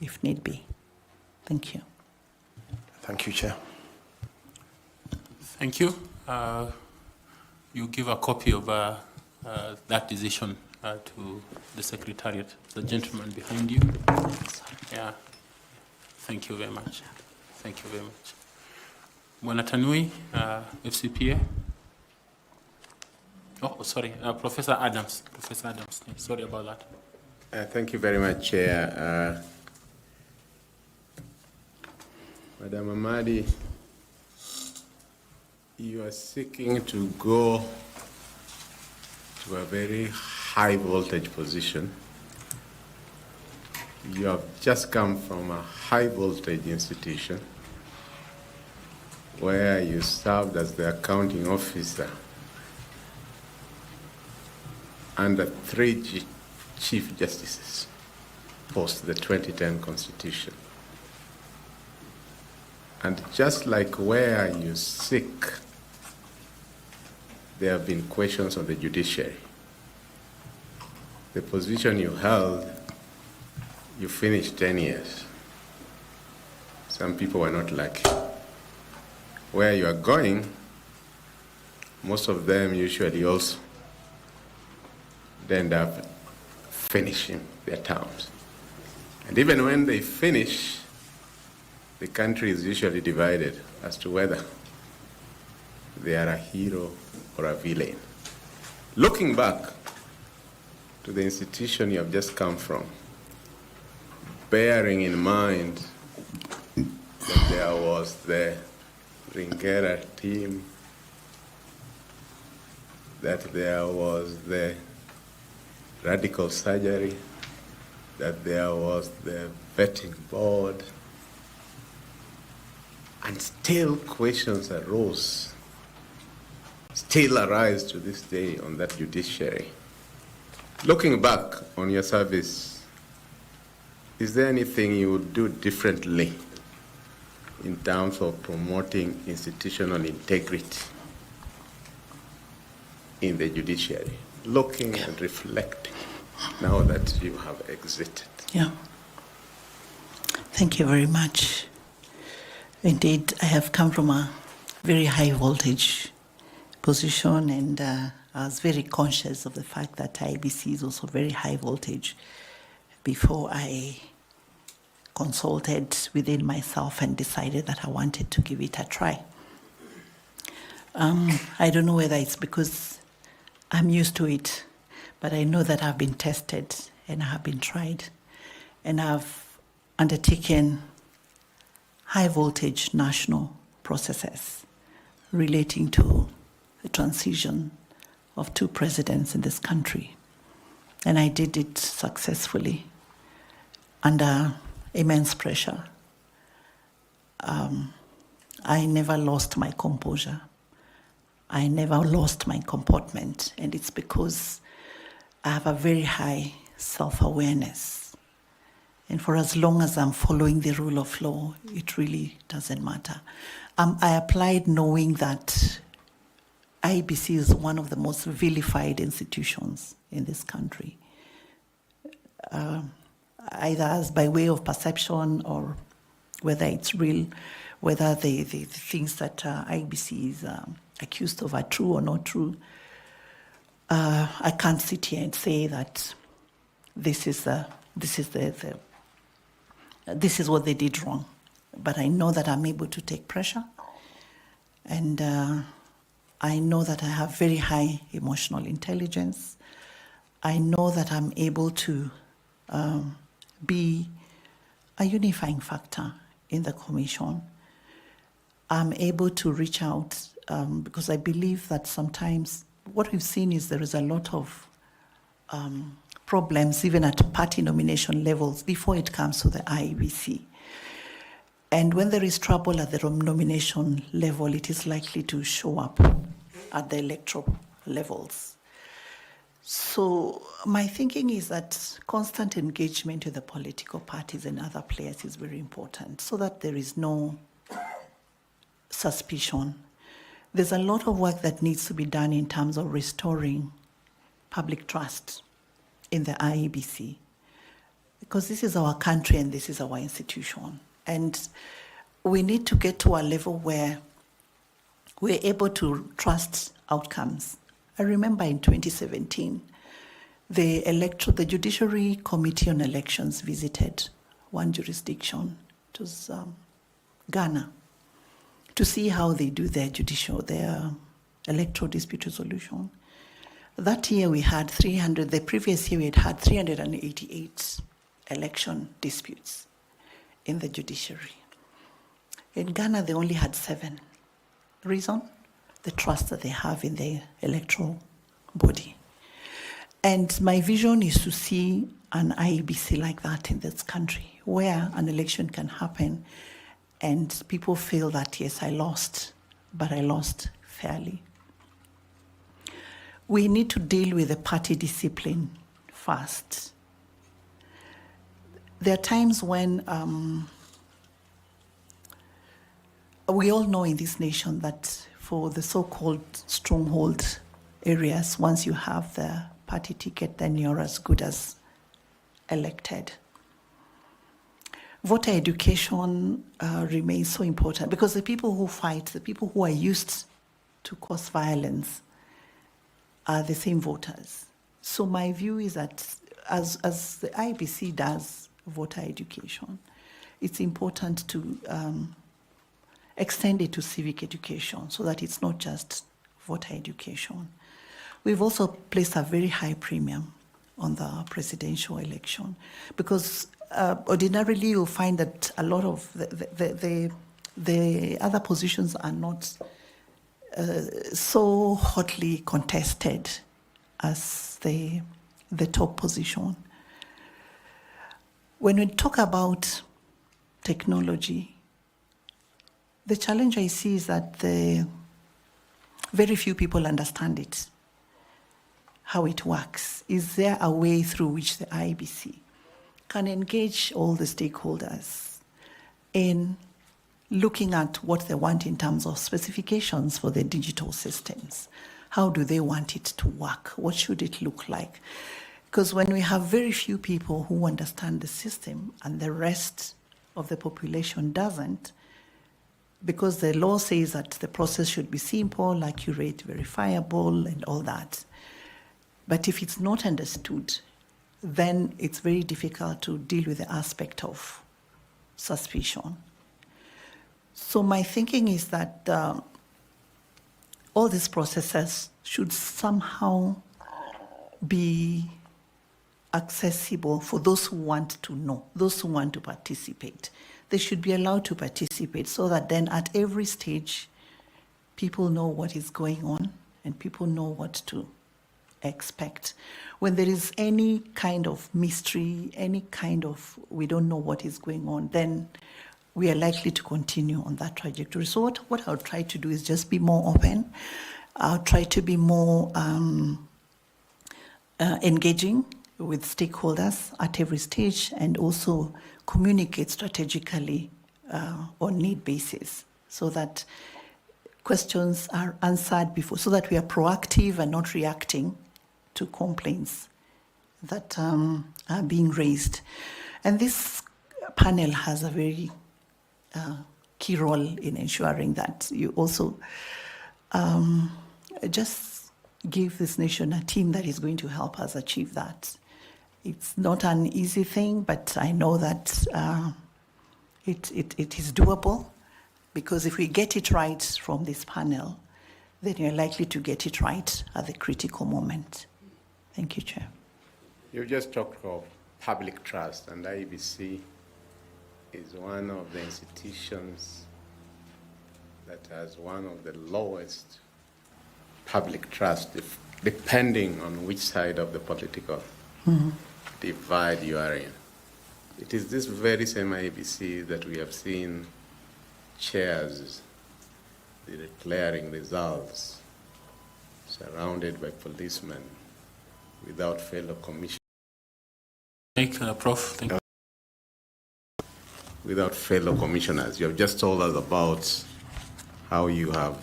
if need be. Thank you. Thank you, Chair. Thank you. You give a copy of that decision to the Secretariat, the gentleman behind you. Yeah. Thank you very much. Thank you very much. Bwana Tanui, FCPA. Oh, sorry, Professor Adams. Professor Adams, sorry about that. Thank you very much, Chair. Madam Amadi, you are seeking to go to a very high voltage position. You have just come from a high voltage institution where you served as the accounting officer under 3 Chief Justices post the 2010 Constitution. And just like where you seek, there have been questions on the judiciary. The position you held, you finished 10 years. Some people were not lucky. Where you are going, most of them usually also end up finishing their terms. And even when they finish, the country is usually divided as to whether they are a hero or a villain. Looking back to the institution you have just come from, bearing in mind that there was the Ringera team, that there was the radical surgery, that there was the vetting board, and still questions arose, still arise to this day on that judiciary. Looking back on your service, is there anything you would do differently in terms of promoting institutional integrity in the judiciary, looking and reflecting now that you have exited? Yeah. Thank you very much. Indeed, I have come from a very high voltage position, and I was very conscious of the fact that IEBC is also very high voltage before I consulted within myself and decided that I wanted to give it a try. I don't know whether it's because I'm used to it, but I know that I've been tested and I have been tried, and I've undertaken high voltage national processes relating to the transition of 2 presidents in this country. And I did it successfully under immense pressure. I never lost my composure. I never lost my comportment, and it's because I have a very high self-awareness. And for as long as I'm following the rule of law, it really doesn't matter. I applied knowing that IEBC is one of the most vilified institutions in this country, either as by way of perception or whether it's real, whether the things that IEBC is accused of are true or not true. I can't sit here and say that this is what they did wrong, but I know that I'm able to take pressure, and I know that I have very high emotional intelligence. I know that I'm able to be a unifying factor in the commission. I'm able to reach out because I believe that sometimes what we've seen is there is a lot of problems even at party nomination levels before it comes to the IEBC. And when there is trouble at the nomination level, it is likely to show up at the electoral levels. So my thinking is that constant engagement with the political parties and other players is very important so that there is no suspicion. There's a lot of work that needs to be done in terms of restoring public trust in the IEBC, because this is our country and this is our institution. And we need to get to a level where we're able to trust outcomes. I remember in 2017, the Judiciary Committee on Elections visited one jurisdiction, it was Ghana, to see how they do their electoral dispute resolution. That year we had the previous year we had 388 election disputes in the judiciary. In Ghana, they only had 7. Reason? The trust that they have in the electoral body. And my vision is to see an IEBC like that in this country, where an election can happen and people feel that, yes, I lost, but I lost fairly. We need to deal with the party discipline first. There are times when we all know in this nation that for the so-called stronghold areas, once you have the party ticket, then you're as good as elected. Voter education remains so important because the people who fight, the people who are used to cause violence are the same voters. So my view is that as the IEBC does voter education, it's important to extend it to civic education so that it's not just voter education. We've also placed a very high premium on the presidential election because ordinarily you'll find that a lot of the other positions are not so hotly contested as the top position. When we talk about technology, the challenge I see is that very few people understand it. how it works. Is there a way through which the IEBC can engage all the stakeholders in looking at what they want in terms of specifications for the digital systems? How do they want it to work? What should it look like? Because when we have very few people who understand the system and the rest of the population doesn't, because the law says that the process should be simple, accurate, verifiable, and all that. But if it's not understood, then it's very difficult to deal with the aspect of suspicion. So my thinking is that all these processes should somehow be accessible for those who want to know, those who want to participate. They should be allowed to participate so that then at every stage, people know what is going on and people know what to expect. When there is any kind of mystery, any kind of we don't know what is going on, then we are likely to continue on that trajectory. So what I'll try to do is just be more open. I'll try to be more engaging with stakeholders at every stage and also communicate strategically on need basis so that questions are answered before, so that we are proactive and not reacting to complaints that are being raised. And this panel has a very key role in ensuring that you also just give this nation a team that is going to help us achieve that. It's not an easy thing, but I know that it is doable, because if we get it right from this panel, then you're likely to get it right at the critical moment. Thank you, Chair. You just talked of public trust, and IEBC is one of the institutions that has one of the lowest public trust, depending on which side of the political divide you are in. It is this very same IEBC that we have seen chairs declaring results surrounded by policemen without fellow commissioners. Prof, thank you. Without fellow commissioners. You have just told us about how you have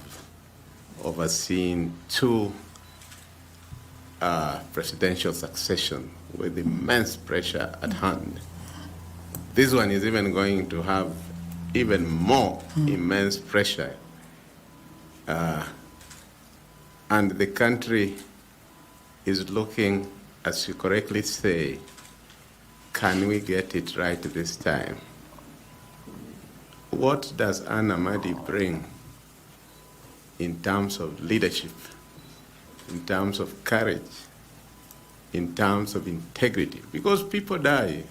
overseen two presidential succession with immense pressure at hand. This one is even going to have even more immense pressure. And the country is looking, as you correctly say, can we get it right this time? What does Ann Amadi bring in terms of leadership, in terms of courage, in terms of integrity? Because people die.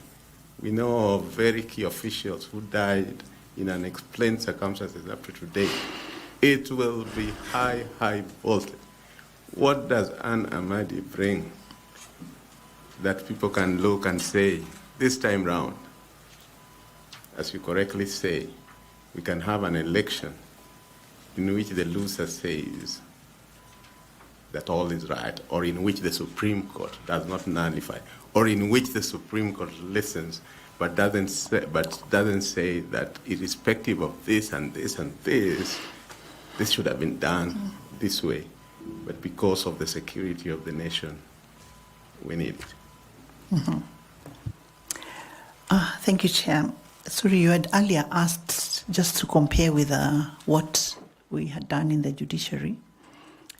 We know of very key officials who died in unexplained circumstances up to today. It will be high voltage. What does Ann Amadi bring that people can look and say, this time round, as you correctly say, we can have an election in which the loser says that all is right, or in which the Supreme Court does not nullify, or in which the Supreme Court listens but doesn't say that irrespective of this and this and this should have been done this way. But because of the security of the nation, we need it. Thank you, Chair. Sorry, you had earlier asked just to compare with what we had done in the judiciary.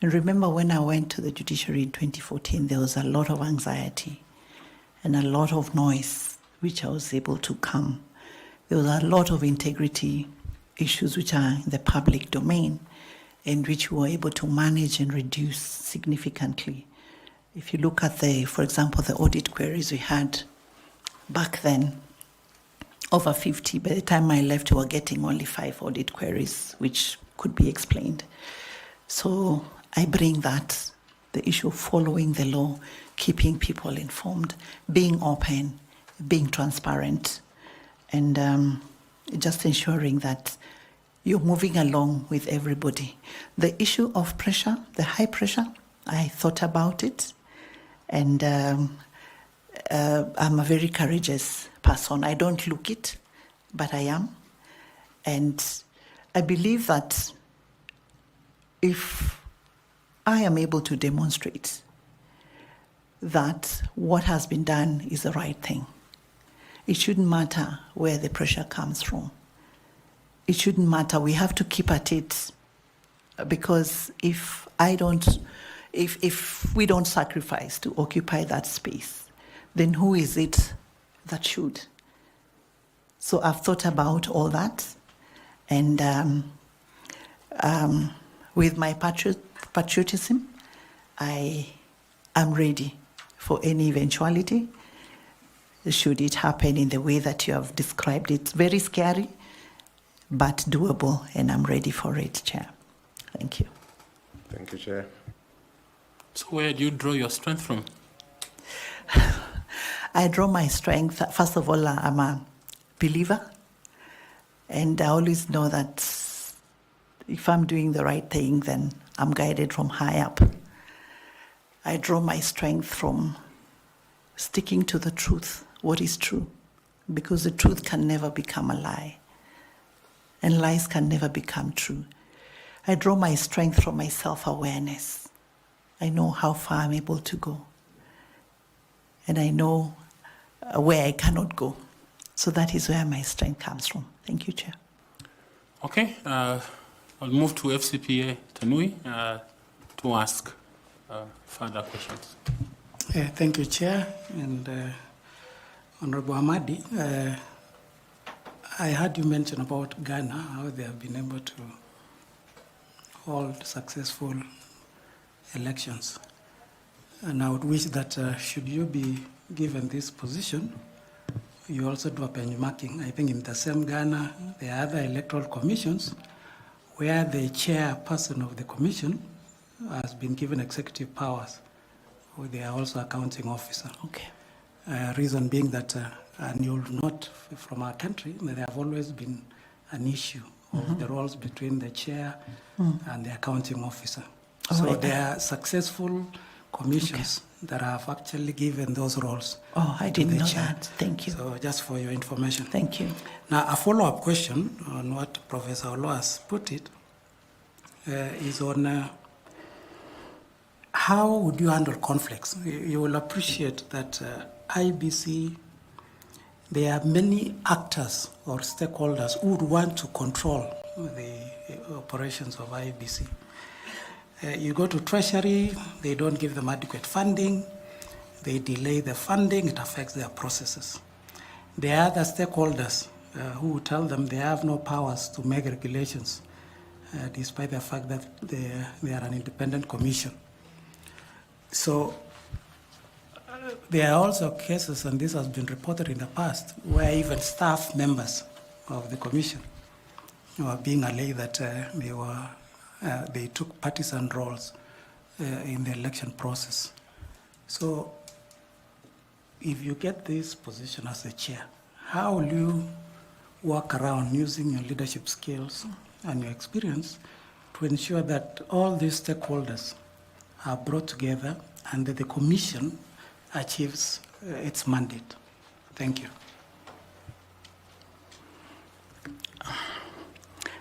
And remember, when I went to the judiciary in 2014, there was a lot of anxiety and a lot of noise, which I was able to calm. There was a lot of integrity issues which are in the public domain, and which we were able to manage and reduce significantly. If you look at for example, the audit queries we had back then, over 50. By the time I left, we were getting only 5 audit queries, which could be explained. So I bring that, the issue of following the law, keeping people informed, being open, being transparent, and just ensuring that you're moving along with everybody. The issue of pressure, the high pressure, I thought about it. And I'm a very courageous person. I don't look it, but I am. And I believe that if I am able to demonstrate that what has been done is the right thing, it shouldn't matter where the pressure comes from. It shouldn't matter. We have to keep at it, because if we don't sacrifice to occupy that space, then who is it that should? So I've thought about all that, and with my patriotism, I am ready for any eventuality, should it happen in the way that you have described it. Very scary, but doable, and I'm ready for it, Chair. Thank you. Thank you, Chair. So where do you draw your strength from? I draw my strength, first of all, I'm a believer, and I always know that if I'm doing the right thing, then I'm guided from high up. I draw my strength from sticking to the truth, what is true, because the truth can never become a lie, and lies can never become true. I draw my strength from my self-awareness. I know how far I'm able to go, and I know where I cannot go. So that is where my strength comes from. Thank you, Chair. Okay, I'll move to FCPA Tanui to ask further questions. Thank you, Chair, and Honorable Amadi. I heard you mention about Ghana, how they have been able to hold successful elections. And I would wish that should you be given this position, you also do a benchmarking. I think in the same Ghana, there are other electoral commissions where the chairperson of the commission has been given executive powers. They are also accounting officer. Okay. Reason being that, and you'll note from our country, there have always been an issue of the roles between the chair and the accounting officer. So right. there are successful commissions that have actually given those roles. Oh, I to didn't the know chair. that. Thank you. So just for your information. Thank you. Now, a follow-up question on what Professor Olo has put it is on how would you handle conflicts? You will appreciate that IEBC, there are many actors or stakeholders who would want to control the operations of IEBC. You go to Treasury, they don't give them adequate funding, they delay the funding, it affects their processes. There are other stakeholders who tell them they have no powers to make regulations, despite the fact that they are an independent commission. So there are also cases, and this has been reported in the past, where even staff members of the commission were being alleged that they took partisan roles in the election process. So if you get this position as a chair, how will you work around using your leadership skills and your experience to ensure that all these stakeholders are brought together and that the commission achieves its mandate? Thank you.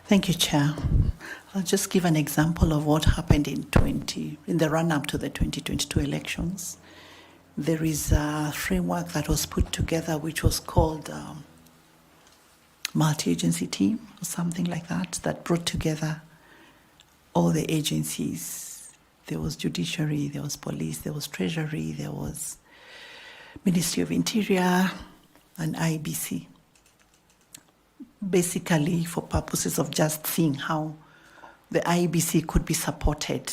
Thank you, Chair. I'll just give an example of what happened in the run-up to the 2022 elections. There is a framework that was put together which was called multi-agency team or something like that, that brought together all the agencies. There was judiciary, there was police, there was treasury, there was Ministry of Interior and IEBC. Basically for purposes of just seeing how the IEBC could be supported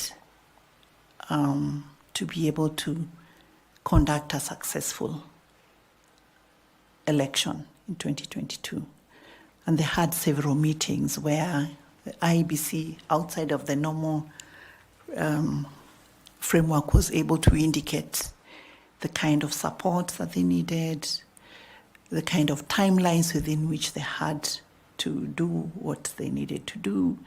to be able to conduct a successful election in 2022. And they had several meetings where the IEBC, outside of the normal framework, was able to indicate the kind of support that they needed, the kind of timelines within which they had to do what they needed to do,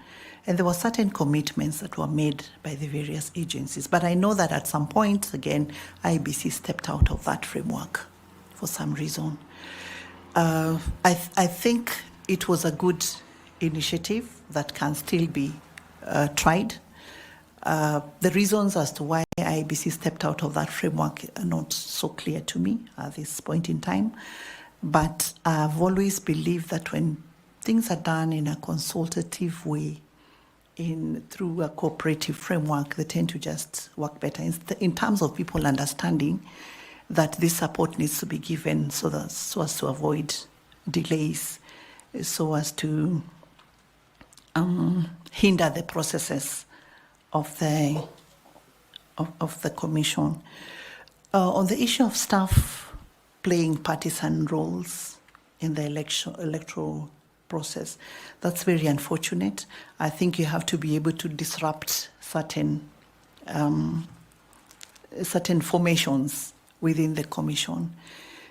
And there were certain commitments that were made by the various agencies. But I know that at some point, again, IEBC stepped out of that framework for some reason. I think it was a good initiative that can still be tried. The reasons as to why IEBC stepped out of that framework are not so clear to me at this point in time. But I've always believed that when things are done in a consultative way, through a cooperative framework, they tend to just work better in terms of people understanding that this support needs to be given so as to avoid delays, so as to hinder the processes of the commission. On the issue of staff playing partisan roles in the electoral process, that's very unfortunate. I think you have to be able to disrupt certain formations within the commission.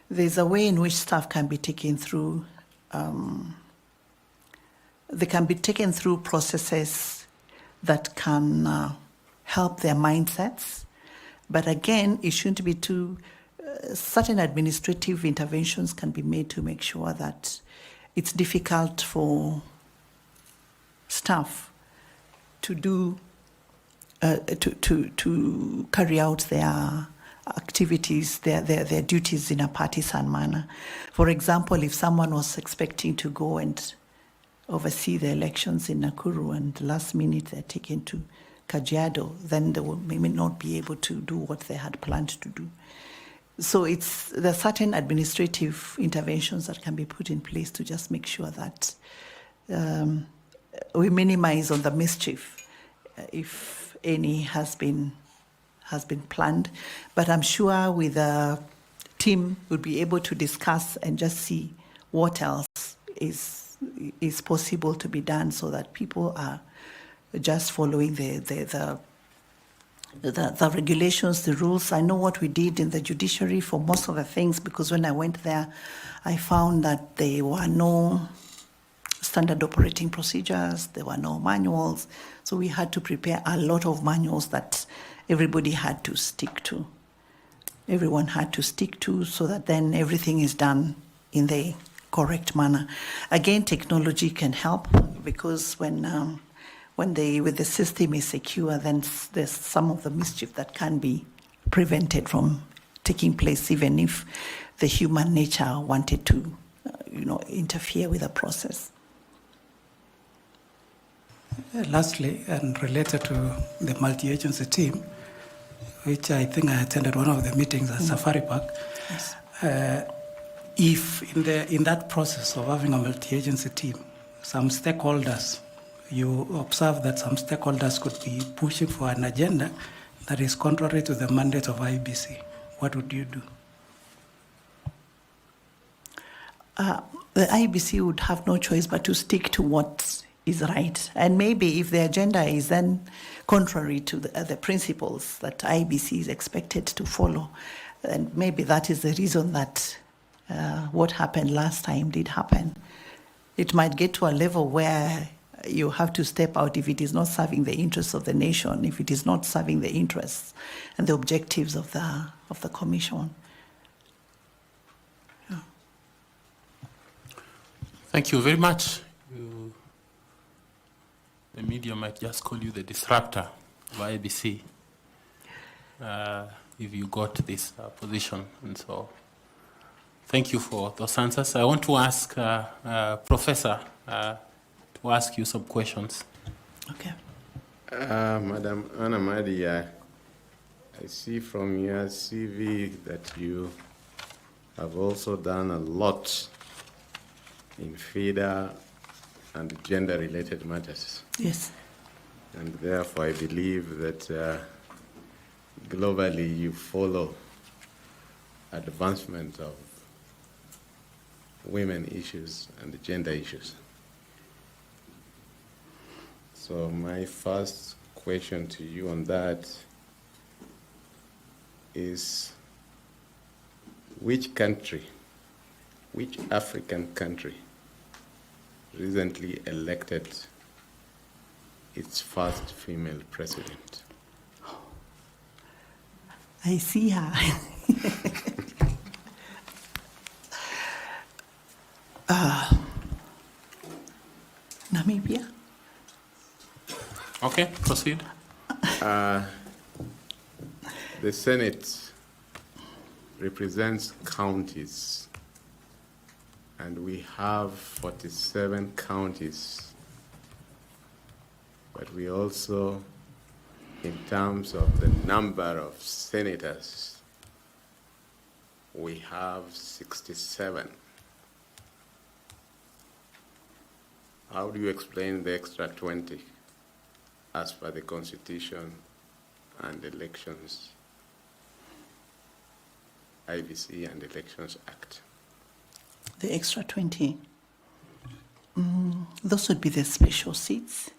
There's a way in which staff can be taken through. They can be taken through processes that can help their mindsets, but again, it shouldn't be too. Certain administrative interventions can be made to make sure that it's difficult for staff to do to carry out their activities, their duties in a partisan manner. For example, if someone was expecting to go and oversee the elections in Nakuru and last minute they're taken to Kajiado, then they will maybe not be able to do what they had planned to do. So there are certain administrative interventions that can be put in place to just make sure that we minimize on the mischief, if any has been planned. But I'm sure with a team we'll be able to discuss and just see what else is possible to be done so that people are just following the regulations, the rules. I know what we did in the judiciary for most of the things, because when I went there, I found that there were no standard operating procedures, there were no manuals. So we had to prepare a lot of manuals that everybody had to stick to. Everyone had to stick to, so that then everything is done in the correct manner. Again, technology can help, because when the system is secure, then there's some of the mischief that can be prevented from taking place, even if the human nature wanted to, interfere with the process. Lastly, and related to the multi-agency team, which I think I attended one of the meetings at Safari Park. Yes. If in that process of having a multi-agency team, some stakeholders, you observe that some stakeholders could be pushing for an agenda that is contrary to the mandate of IEBC, what would you do? The IEBC would have no choice but to stick to what is right. And maybe if the agenda is then contrary to the principles that IEBC is expected to follow, then maybe that is the reason that what happened last time did happen. It might get to a level where you have to step out if it is not serving the interests of the nation, if it is not serving the interests and the objectives of the commission. Yeah. Thank you very much. The media might just call you the disruptor of IEBC if you got this position, and so thank you for those answers. I want to ask Professor to ask you some questions. Okay. Madam Ann Amadi, I see from your CV that you have also done a lot in FIDA and gender-related matters. Yes. And therefore, I believe that globally you follow advancement of women issues and gender issues. So my first question to you on that is, which country, which African country recently elected its first female president. I see her. Namibia? Okay, proceed. The Senate represents counties, and we have 47 counties, but we also, in terms of the number of senators, we have 67. How do you explain the extra 20 as per the Constitution and Elections, IEBC and Elections Act? The extra 20. Those would be the special seats.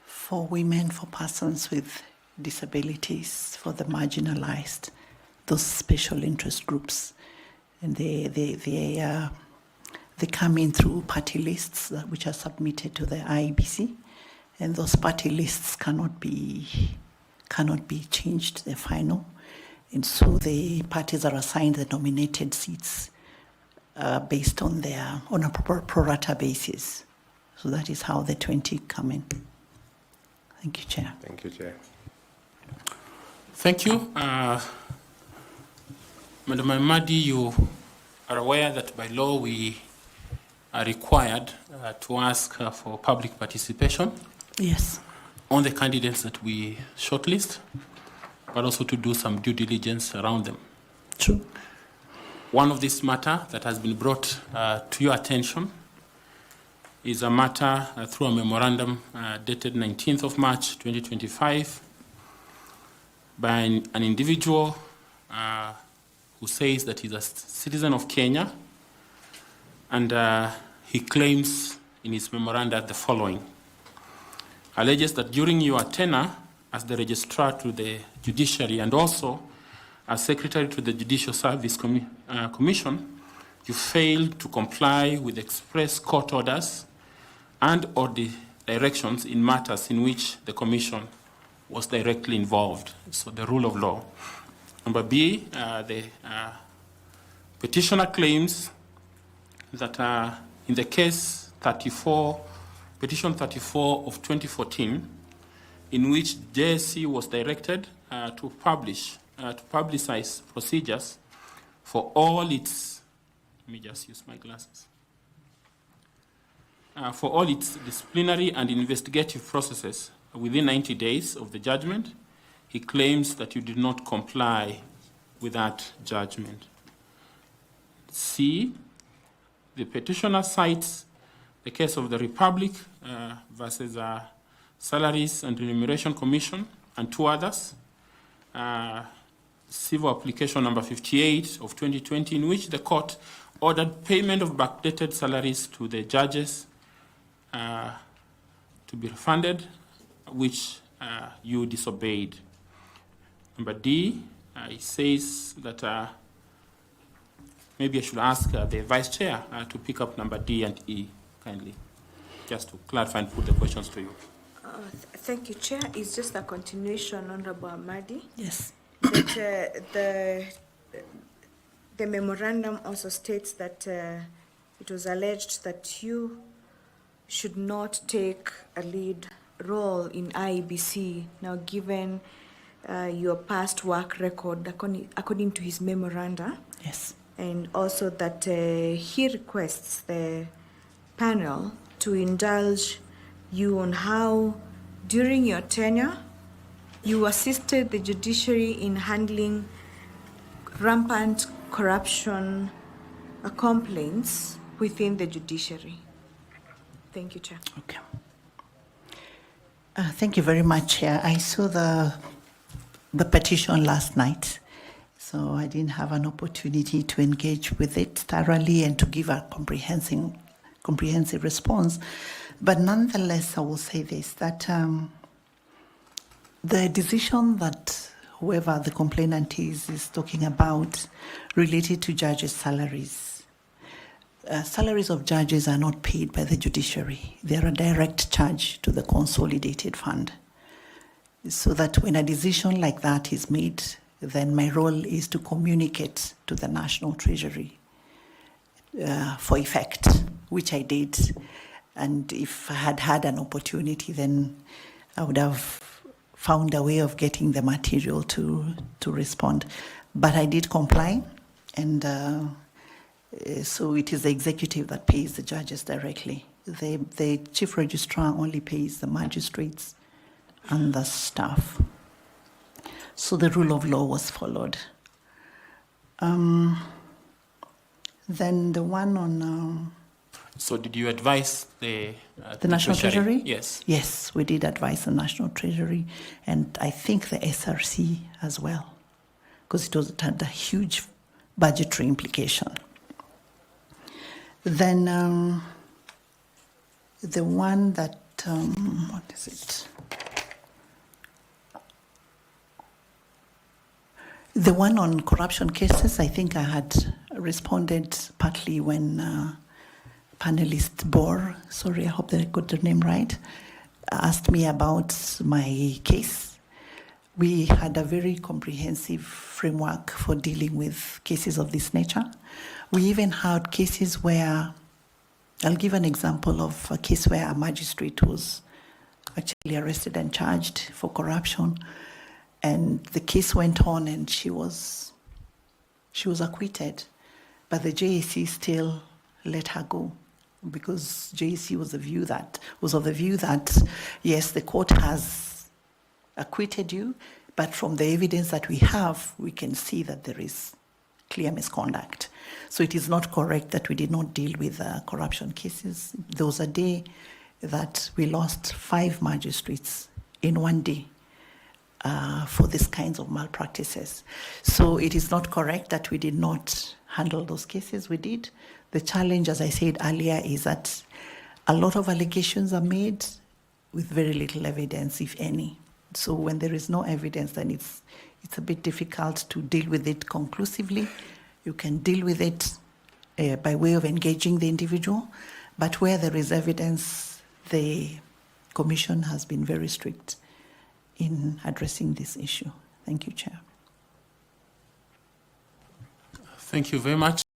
For women, for persons with disabilities, for the marginalized, those special interest groups. And they come in through party lists which are submitted to the IEBC, and those party lists cannot be changed. They're final, and so the parties are assigned the nominated seats based on a pro rata basis. So that is how the 20 come in. Thank you, Chair. Thank you, Chair. Thank you. Madam Amadi, you are aware that by law we are required to ask for public participation. Yes. On the candidates that we shortlist, but also to do some due diligence around them. True. One of this matter that has been brought to your attention is a matter through a memorandum dated 19th of March 2025 by an individual who says that he's a citizen of Kenya, and he claims in his memoranda the following. Alleges that during your tenure as the registrar to the judiciary and also as secretary to the Judicial Service Commission, you failed to comply with express court orders and or the directions in matters in which the commission was directly involved. So the rule of law. Number B, the petitioner claims that in the case 34, petition 34 of 2014, in which JSC was directed to publicize procedures for all its, let me just use my glasses, for all its disciplinary and investigative processes within 90 days of the judgment. He claims that you did not comply with that judgment. C, the petitioner cites the case of the Republic versus Salaries and Remuneration Commission and two others, civil application number 58 of 2020, in which the court ordered payment of backdated salaries to the judges to be refunded, which you disobeyed. Number D, he says that maybe I should ask the Vice Chair to pick up number D and E, kindly, just to clarify and put the questions to you. Thank you, Chair. It's just a continuation, Honorable Amadi. Yes. That the memorandum also states that it was alleged that you should not take a lead role in IEBC, now given your past work record according to his memoranda. Yes. And also that he requests the panel to indulge you on how, during your tenure, you assisted the judiciary in handling rampant corruption complaints within the judiciary. Thank you, Chair. Okay. Thank you very much, Chair. I saw the petition last night, so I didn't have an opportunity to engage with it thoroughly and to give a comprehensive response. But nonetheless, I will say this, that the decision that whoever the complainant is talking about related to judges' salaries, salaries of judges are not paid by the judiciary. They are a direct charge to the consolidated fund. So that when a decision like that is made, then my role is to communicate to the National Treasury for effect, which I did. And if I had had an opportunity, then I would have found a way of getting the material to respond. But I did comply, and so it is the executive that pays the judges directly. The chief registrar only pays the magistrates and the staff. So the rule of law was followed. Then the one on... So did you advise the National Treasury? Yes. Yes, we did advise the National Treasury, and I think the SRC as well, because it had a huge budgetary implication. Then the one that, what is it? The one on corruption cases, I think I had responded partly when panelist Bor, sorry, I hope that I got the name right, asked me about my case. We had a very comprehensive framework for dealing with cases of this nature. We even had cases where, I'll give an example of a case where a magistrate was actually arrested and charged for corruption. And the case went on, and she was acquitted, but the JSC still let her go, because JSC was of the view that yes, the court has acquitted you, but from the evidence that we have, we can see that there is clear misconduct. So it is not correct that we did not deal with corruption cases. There was a day that we lost 5 magistrates in one day. For these kinds of malpractices. So it is not correct that we did not handle those cases. We did. The challenge, as I said earlier, is that a lot of allegations are made with very little evidence, if any. So when there is no evidence, then it's a bit difficult to deal with it conclusively. You can deal with it by way of engaging the individual, but where there is evidence, the Commission has been very strict in addressing this issue. Thank you, Chair. Thank you very much.